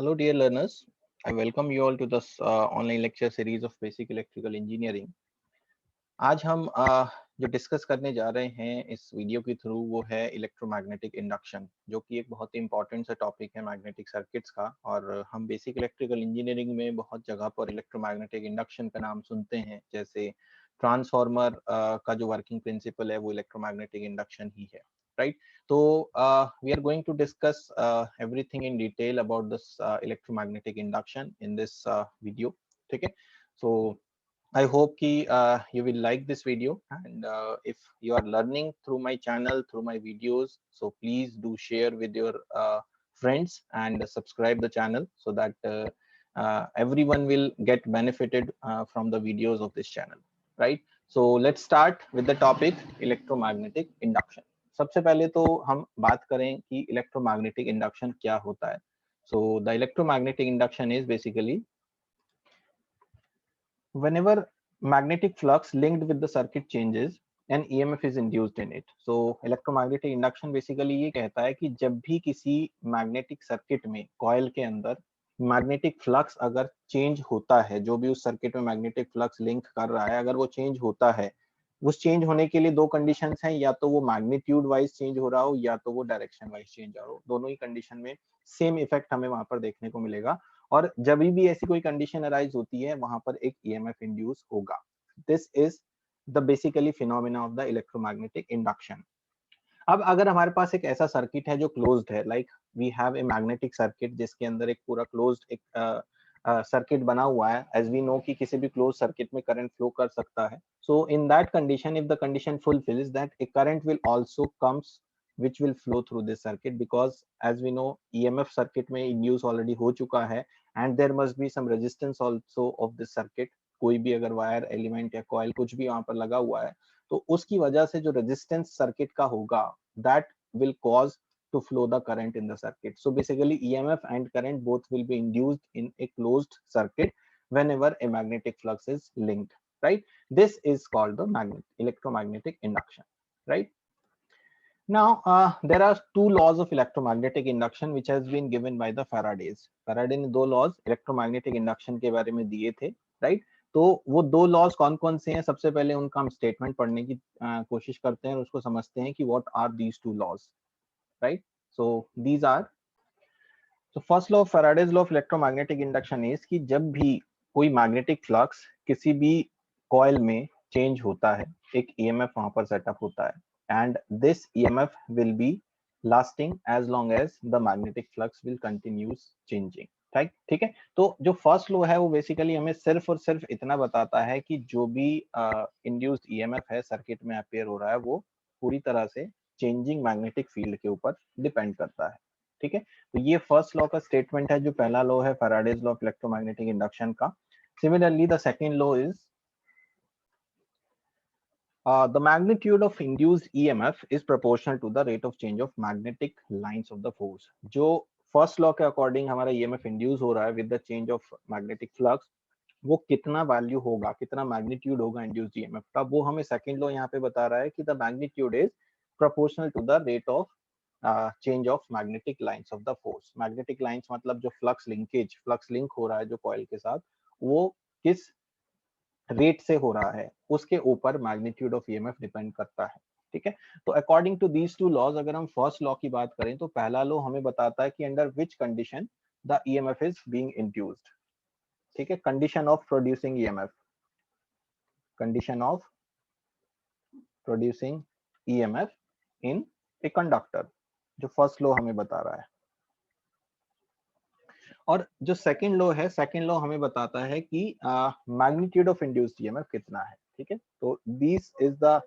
Hello, dear learners. I welcome you all to this online lecture series of Basic Electrical Engineering. आज हम जो discuss करने जा रहे हैं इस वीडियो के थ्रू वो है इलेक्ट्रोमैग्नेटिक इंडक्शन, जो कि एक बहुत ही इंपॉर्टेंट सा टॉपिक है मैग्नेटिक सर्किट्स का। और हम बेसिक इलेक्ट्रिकल इंजीनियरिंग में बहुत जगह पर इलेक्ट्रोमैग्नेटिक इंडक्शन का नाम सुनते हैं, जैसे ट्रांसफार्मर का जो वर्किंग प्रिंसिपल है वो इलेक्ट्रोमैग्नेटिक इंडक्शन ही है, राइट। तो we are going to discuss everything in detail about this electromagnetic induction in this video. ठीक है, so I hope ki you will like this video, and if you are learning through my channel, through my videos, so please do share with your friends and subscribe the channel so that everyone will get benefited from the videos of this channel, right? So let's start with the topic electromagnetic induction. सबसे पहले तो हम बात करें कि electromagnetic induction क्या होता है। So the electromagnetic induction is basically whenever magnetic flux linked with the circuit changes, an EMF is induced in it. So electromagnetic induction basically ये कहता है कि जब भी किसी मैग्नेटिक सर्किट में कॉइल के अंदर मैग्नेटिक फ्लक्स अगर चेंज होता है, जो भी उस सर्किट में मैग्नेटिक फ्लक्स लिंक कर रहा है, अगर वो चेंज होता है, उस चेंज होने के लिए दो कंडीशंस हैं, या तो वो मैग्नीट्यूड वाइज चेंज हो रहा हो या तो वो डायरेक्शन वाइज चेंज हो रहा हो। दोनों ही कंडीशन में सेम इफेक्ट हमें वहां पर देखने को मिलेगा, और जब भी ऐसी कोई कंडीशन अराइज होती है वहां पर एक ईएमएफ इंड्यूस होगा। This is the basically phenomena of the electromagnetic induction. अब अगर हमारे पास एक ऐसा सर्किट है जो क्लोज्ड है, like we have a magnetic circuit जिसके अंदर एक पूरा क्लोज्ड एक सर्किट बना हुआ है, एज वी नो कि किसी भी क्लोज सर्किट में करंट फ्लो कर सकता है। So in that condition, if the condition fulfils that, a current will also comes which will flow through this circuit, because as we know EMF circuit में induce already हो चुका है, and there must be some resistance also of this circuit। कोई भी अगर wire element या coil कुछ भी वहां पर लगा हुआ है तो उसकी वजह से जो रेजिस्टेंस सर्किट का होगा, that will cause to flow the current in the circuit. So basically EMF and current both will be induced in a closed circuit whenever a magnetic flux is linked, right? This is called the electromagnetic induction, right? Now there are two laws of electromagnetic induction which has been given by the Faradays. Faraday ने दो laws electromagnetic induction के बारे में दिए थे, right? तो वो दो लॉज कौन कौन से हैं, सबसे पहले उनका हम स्टेटमेंट पढ़ने की कोशिश करते हैं और उसको समझते हैं कि what are these two laws, right. So these are, so first law of Faraday's law of electromagnetic induction is कि जब भी कोई मैग्नेटिक फ्लक्स किसी भी कॉइल में चेंज होता है, एक ईएमएफ वहां पर सेटअप होता है, and this EMF will be lasting as long as the magnetic flux will continues changing, ठीक है। तो जो फर्स्ट लॉ है वो बेसिकली हमें सिर्फ और सिर्फ इतना बताता है कि जो भी इंड्यूस्ड ईएमएफ है सर्किट में अपेयर हो रहा है वो पूरी तरह से चेंजिंग मैग्नेटिक फील्ड के ऊपर डिपेंड करता है, ठीक है। तो ये फर्स्ट लॉ का स्टेटमेंट है, जो पहला लॉ है Faraday's law of electromagnetic induction का। Similarly the second law is the magnitude of induced EMF is proportional to the rate of change of magnetic lines of the force। जो first law के according हमारा EMF induce हो रहा है with the change of magnetic flux, वो कितना value होगा, कितना मैग्नीट्यूड होगा इंड्यूस्ड EMF का, वो हमें सेकंड लॉ यहाँ पे बता रहा है कि the magnitude is proportional to the rate of change of magnetic lines of the force. Magnetic lines मतलब जो फ्लक्स लिंकेज, फ्लक्स लिंक हो रहा है जो कॉइल के साथ, वो किस रेट से हो रहा है उसके ऊपर मैग्नीट्यूड ऑफ ईएमएफ डिपेंड करता है, ठीक है। तो according to these two laws, अगर हम फर्स्ट लॉ की बात करें तो पहला लॉ हमें बताता है कि under which condition the EMF is being induced, ठीक है। Condition of producing EMF, condition of producing EMF in a conductor, जो फर्स्ट लॉ हमें बता रहा है। और जो सेकंड लॉ है, सेकंड लॉ हमें बताता है कि मैग्नीट्यूड ऑफ इंड्यूस्ड ईएमएफ कितना है, ठीक है। तो this is the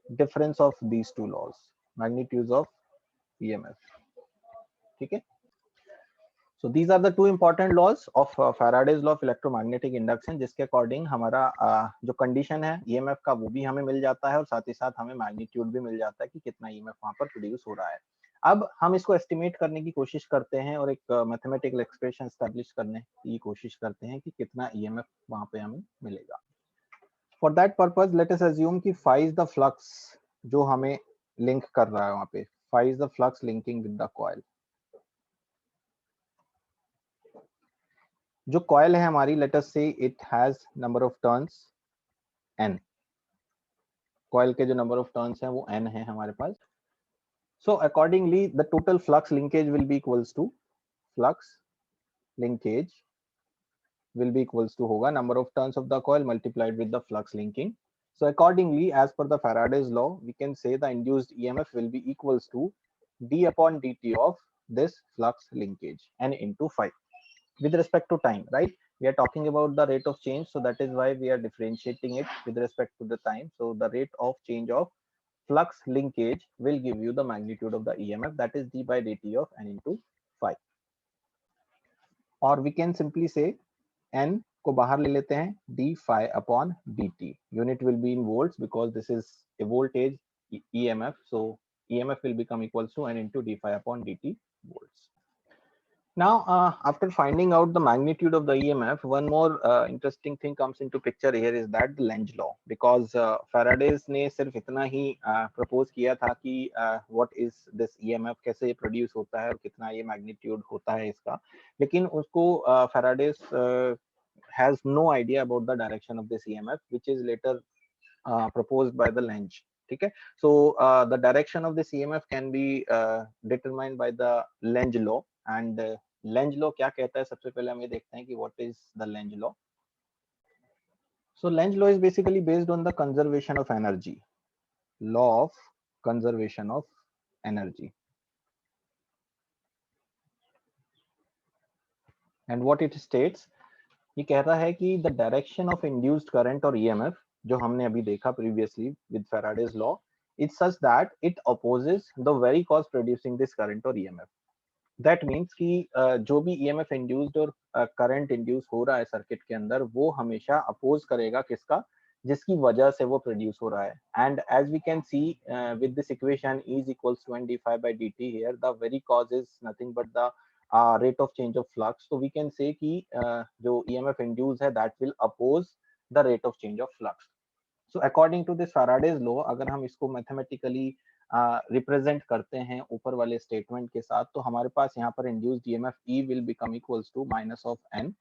difference of these two laws, magnitudes of EMF, ठीक है। So these are the two important laws of Faraday's law of electromagnetic induction, जिसके अकॉर्डिंग हमारा जो कंडीशन है ईएमएफ का वो भी हमें मिल जाता है और साथ ही साथ हमें मैग्नीट्यूड भी मिल जाता है कि कितना ईएमएफ वहां पर प्रोड्यूस हो रहा है। अब हम इसको एस्टिमेट करने की कोशिश करते हैं और एक मैथमेटिकल एक्सप्रेशन एस्टैब्लिश करने की कोशिश करते हैं कि कितना ईएमएफ वहां पे हमें मिलेगा। For that purpose let us assume कि phi इज द फ्लक्स जो हमें लिंक कर रहा है वहां पे, phi is the flux linking with the coil. जो कॉयल है हमारी, लेट अस से it has number of turns n, coil के जो नंबर ऑफ टर्न्स हैं वो n है हमारे पास. So accordingly the total flux linkage will be equals to, flux linkage will be equals to होगा number of turns of the coil multiplied with the flux linking. So accordingly, as per the Faraday's law, we can say the induced EMF will be equals to d upon dt of this flux linkage n into phi with respect to time, right? We are talking about the rate of change, so that is why we are differentiating it with respect to the time. So the rate of change of flux linkage will give you the magnitude of the EMF, that is d by dt of n into phi. Or we can simply say n को बाहर ले लेते हैं, d phi upon dt. Unit will be in volts because this is a voltage EMF, so EMF will become equals to n into d phi upon dt volts. Now, after finding out the magnitude of the EMF, one more interesting thing comes into picture here is that the Lenz law, because Faraday's ने सिर्फ इतना ही propose किया था कि what is this EMF, कैसे ये produce होता है और कितना ये magnitude होता है इसका, लेकिन उसको Faraday's has no idea about the direction of this EMF, which is later proposed by the Lenz. ठीक है, so the direction of this EMF can be determined by the Lenz law. And Lenz law क्या कहता है, सबसे पहले हम ये देखते हैं कि what is the Lenz law. So Lenz law is basically based on the conservation of energy, law of conservation of energy. And what it states, ये कहता है कि the direction of induced current or EMF, जो हमने अभी देखा previously with Faraday's law, it's such that it opposes the very cause producing this current or EMF. That means कि जो भी EMF induced और current induced हो रहा है सर्किट के अंदर, वो हमेशा अपोज करेगा किसका, जिसकी वजह से वो प्रोड्यूस हो रहा है. And as we can see with this equation E is equals to n d phi by dt, here the very cause is nothing but the rate of change of flux. So we can say कि जो EMF induced है that will oppose the rate of change of flux. So according to this Faraday's law, अगर हम इसको mathematically represent करते हैं ऊपर वाले स्टेटमेंट के साथ, तो हमारे पास यहाँ पर induced EMF E will become equals to minus of n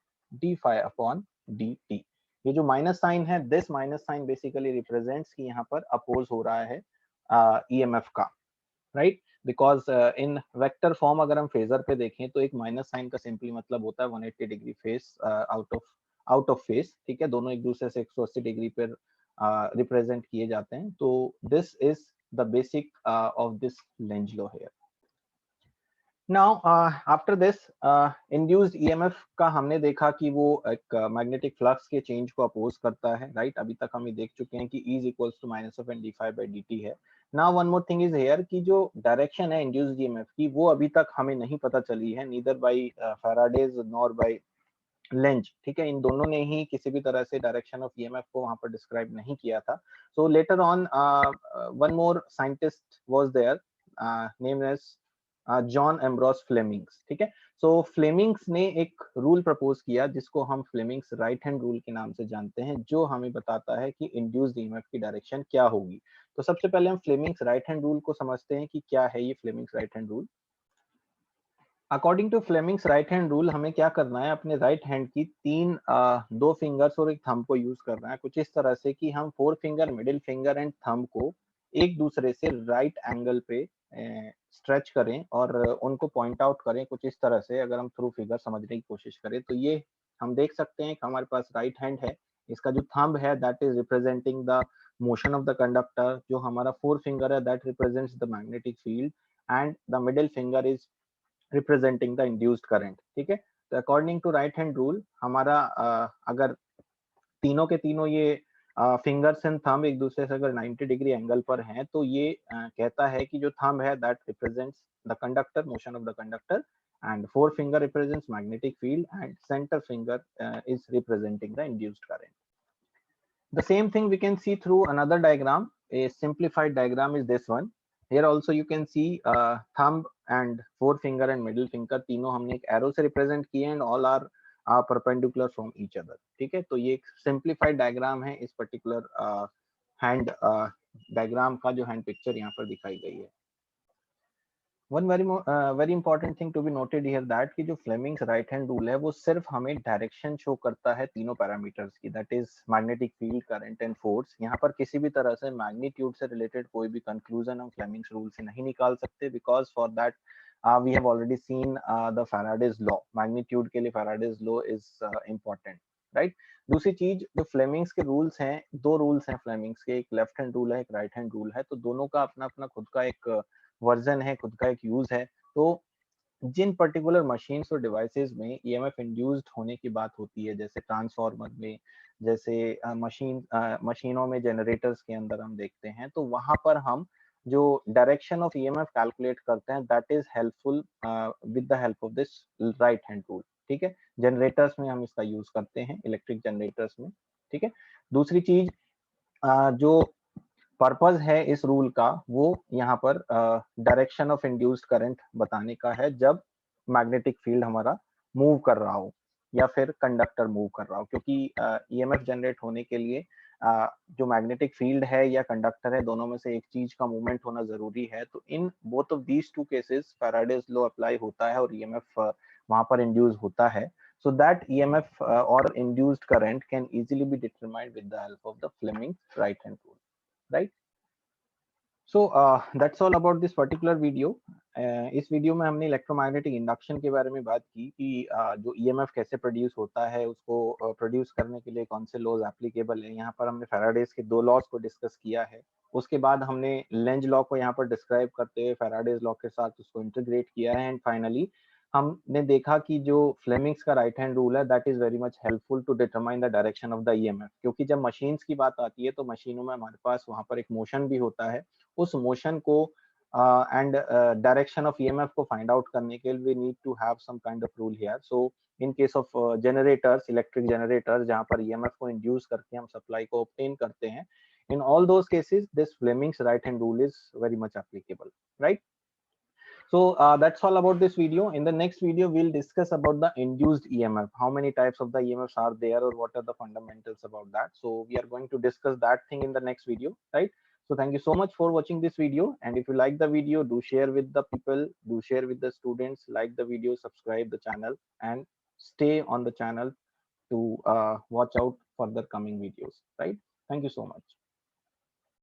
d phi upon dt. ये जो माइनस साइन है, this minus sign basically represents कि यहाँ पर अपोज हो रहा है ईएमएफ का, right? Because in vector form अगर हम फेजर पे देखें तो एक माइनस साइन का सिंपली मतलब होता है 180 degree face out of face, ठीक है, दोनों एक दूसरे से 180 डिग्री पर रिप्रेजेंट किए जाते हैं. तो this is the basic of this Lenz law here. Now after this induced EMF का हमने देखा कि वो एक मैग्नेटिक फ्लक्स के चेंज को अपोज करता है, राइट? अभी तक हम ये देख चुके हैं कि E is equals to minus of n d phi by dt है. Now one more thing is here कि जो डायरेक्शन है induced EMF की, वो अभी तक हमें नहीं पता चली है, neither by Faraday's nor by Lenz, ठीक है, इन दोनों ने ही किसी भी तरह से डायरेक्शन ऑफ ईएमएफ को वहां पर डिस्क्राइब नहीं किया था. So later on one more scientist was there name as John Ambrose Flemings, ठीक है. सो फ्लेमिंग्स ने एक रूल प्रपोज किया जिसको हम फ्लेमिंग्स राइट हैंड रूल के नाम से जानते हैं, जो हमें बताता है कि इंड्यूस्ड ईएमएफ की डायरेक्शन क्या होगी. तो सबसे पहले हम फ्लेमिंग्स राइट हैंड रूल को समझते हैं कि क्या है ये Fleming's right hand rule. According to Fleming's right hand rule, हमें क्या करना है, अपने राइट हैंड की दो फिंगर्स और एक थंब को यूज करना है कुछ इस तरह से कि हम four finger, middle finger and thumb को एक दूसरे से राइट एंगल पे स्ट्रेच करें और उनको पॉइंट आउट करें कुछ इस तरह से. अगर हम थ्रू फिगर समझने की कोशिश करें तो ये हम देख सकते हैं कि हमारे पास राइट हैंड है, इसका जो थंब है that is representing the motion of the conductor, जो हमारा फोर फिंगर है that represents the magnetic field, and the middle finger is representing the induced current, ठीक है. तो according to right hand rule हमारा अगर तीनों के तीनों ये फिंगर्स एंड थंब एक दूसरे से अगर 90 डिग्री एंगल पर हैं, तो ये कहता है कि जो थंब है that represents the conductor, motion of the conductor, and four finger represents magnetic field, and centre finger is representing the induced current. The same thing we can see through another diagram. A simplified diagram is this one. Here also you can see thumb and forefinger and middle finger तीनों हमने एक arrow से represent किए and all are perpendicular from each other, ठीक है. तो ये एक simplified diagram है इस particular hand diagram का, जो hand picture यहाँ पर दिखाई गई है. One very important thing to be noted here that कि जो फ्लेमिंग्स राइट हैंड रूल है वो सिर्फ हमें डायरेक्शन शो करता है तीनों पैरामीटर्स की, that is magnetic field, current and force. यहाँ पर किसी भी तरह से मैग्नीट्यूड से रिलेटेड कोई भी कंक्लूजन हम फ्लेमिंग्स रूल से नहीं निकाल सकते, because for that we have already seen the Faraday's law. Magnitude के लिए Faraday's law is important, right. दूसरी चीज, जो फ्लेमिंग्स के रूल्स हैं, दो रूल्स हैं फ्लेमिंग्स के, एक लेफ्ट हैंड रूल है, एक राइट हैंड रूल है, तो दोनों का अपना अपना खुद का एक वर्जन है, खुद का एक यूज है। तो जिन पर्टिकुलर मशीन्स और डिवाइसेस में ईएमएफ इंड्यूस्ड होने की बात होती है, जैसे ट्रांसफार्मर में, जैसे मशीनों में, जनरेटर्स के अंदर हम देखते हैं, तो वहां पर हम जो डायरेक्शन ऑफ ईएमएफ कैलकुलेट करते हैं, that is helpful with the help of this right hand rule. ठीक है, जनरेटर्स में हम इसका यूज करते हैं, इलेक्ट्रिक जनरेटर्स में। ठीक है। दूसरी चीज, जो पर्पज है इस रूल का, वो यहाँ पर डायरेक्शन ऑफ इंड्यूस्ड करंट बताने का है, जब मैग्नेटिक फील्ड हमारा मूव कर रहा हो या फिर कंडक्टर मूव कर रहा हो, क्योंकि ईएमएफ जनरेट होने के लिए जो मैग्नेटिक फील्ड है या कंडक्टर है, दोनों में से एक चीज का मूवमेंट होना जरूरी है। तो in both of these to cases Faraday's law apply होता है और ईएमएफ वहां पर इंड्यूस होता है, so that EMF or induced current can easily be determined with the help of the Fleming's right hand rule, right? So that's all about this particular video. इस video में हमने इलेक्ट्रोमैग्नेटिक इंडक्शन के बारे में बात की कि जो ईएमएफ कैसे प्रोड्यूस होता है, उसको प्रोड्यूस करने के लिए कौन से लॉज एप्लीकेबल है। यहाँ पर हमने फैराडेज के दो लॉज को डिस्कस किया है। उसके बाद हमने लेंज लॉ को यहाँ पर डिस्क्राइब करते हुए फैराडेज लॉ के साथ उसको इंटीग्रेट किया है, एंड फाइनली हमने देखा कि जो फ्लेमिंग्स का राइट हैंड रूल है, that is very much helpful to determine the direction of the EMF, क्योंकि जब मशीन्स की बात आती है तो मशीनों में हमारे पास वहां पर एक मोशन भी होता है। उस मोशन को एंड डायरेक्शन ऑफ ईएमएफ को फाइंड आउट करने के लिए we need to have some kind of rule here. So in case of generators, electric generators, जहां पर ईएमएफ को इंड्यूस करके हम सप्लाई को ऑब्टेन करते हैं, in all those cases this Fleming's right hand rule is very much applicable, right? So that's all about this video. In the next video, we'll discuss about the induced EMF. How many types of the EMFs are there, or what are the fundamentals about that? So we are going to discuss that thing in the next video, right? So thank you so much for watching this video. And if you like the video, do share with the people, do share with the students, like the video, subscribe the channel, and stay on the channel to watch out for the coming videos, right? Thank you so much.